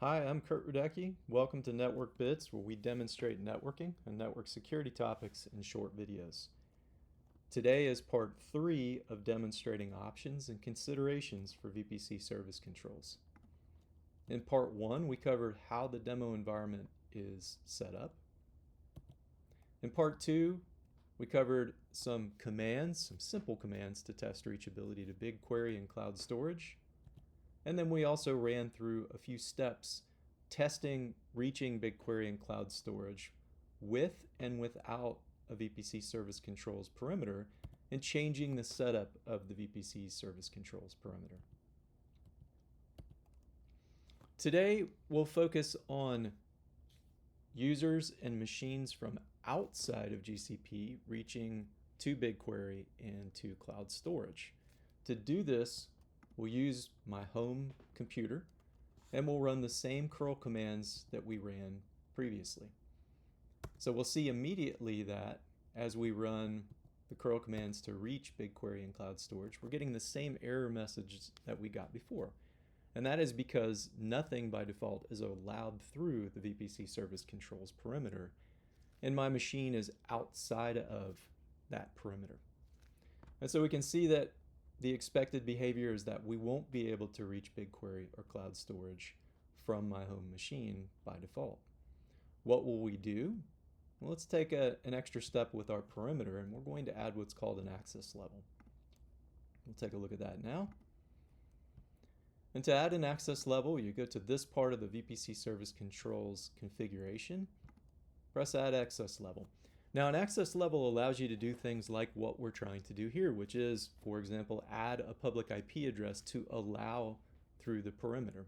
Hi, I'm Kurt Rudecki. Welcome to Network Bits, where we demonstrate networking and network security topics in short videos. Today is part 3 of demonstrating options and considerations for VPC service controls. In part 1, we covered how the demo environment is set up. In part 2, we covered some commands, some simple commands to test reachability to BigQuery and cloud storage. And then we also ran through a few steps testing reaching BigQuery and cloud storage with and without a VPC Service Controls perimeter and changing the setup of the VPC Service Controls perimeter. Today we'll focus on users and machines from outside of GCP reaching to BigQuery and to cloud storage. To do this, we'll use my home computer and we'll run the same curl commands that we ran previously. So we'll see immediately that as we run the curl commands to reach BigQuery and cloud storage, we're getting the same error message that we got before. And that is because nothing by default is allowed through the VPC Service Controls perimeter, and my machine is outside of that perimeter. And so we can see that the expected behavior is that we won't be able to reach BigQuery or cloud storage from my home machine by default. What will we do? Well, let's take an extra step with our perimeter, and we're going to add what's called an access level. We'll take a look at that now. And to add an access level, you go to this part of the VPC Service Controls configuration, press Add Access Level. Now, an access level allows you to do things like what we're trying to do here, which is, for example, add a public IP address to allow through the perimeter.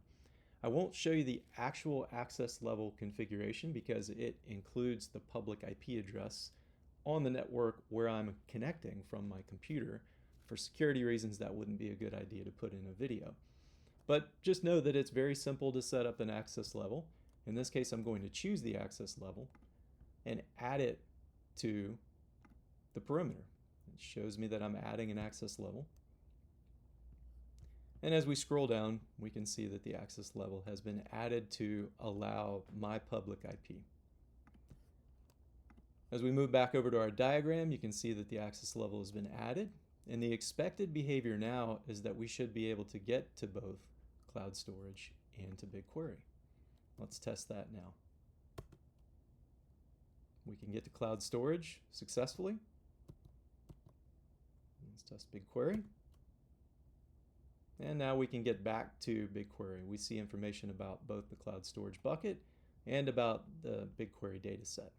I won't show you the actual access level configuration because it includes the public IP address on the network where I'm connecting from my computer. For security reasons, that wouldn't be a good idea to put in a video. But just know that it's very simple to set up an access level. In this case, I'm going to choose the access level and add it to the perimeter. It shows me that I'm adding an access level. And as we scroll down, we can see that the access level has been added to allow my public IP. As we move back over to our diagram, you can see that the access level has been added. And the expected behavior now is that we should be able to get to both cloud storage and to BigQuery. Let's test that now. We can get to cloud storage successfully. Let's test BigQuery. And now we can get back to BigQuery. We see information about both the cloud storage bucket and about the BigQuery dataset.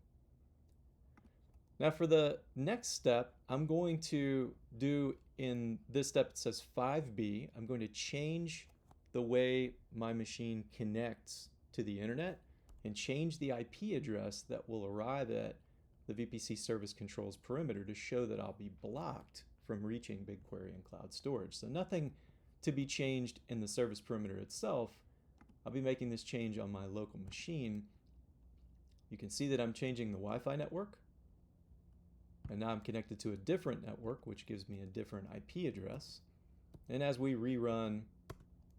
Now for the next step, I'm going to do in this step, it says 5B, I'm going to change the way my machine connects to the internet and change the IP address that will arrive at the VPC Service Controls perimeter to show that I'll be blocked from reaching BigQuery and cloud storage. So nothing to be changed in the service perimeter itself. I'll be making this change on my local machine. You can see that I'm changing the Wi-Fi network. And now I'm connected to a different network, which gives me a different IP address. And as we rerun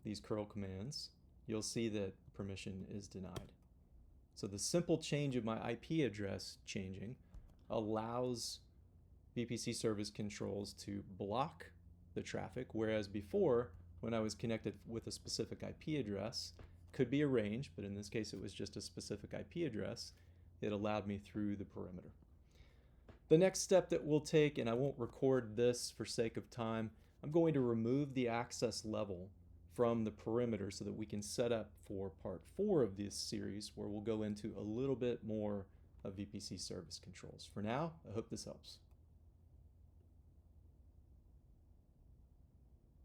these curl commands, you'll see that permission is denied. So the simple change of my IP address changing allows VPC Service Controls to block the traffic, whereas before, when I was connected with a specific IP address, could be a range, but in this case it was just a specific IP address, it allowed me through the perimeter. The next step that we'll take, and I won't record this for sake of time, I'm going to remove the access level from the perimeter so that we can set up for part 4 of this series where we'll go into a little bit more of VPC service controls. For now, I hope this helps.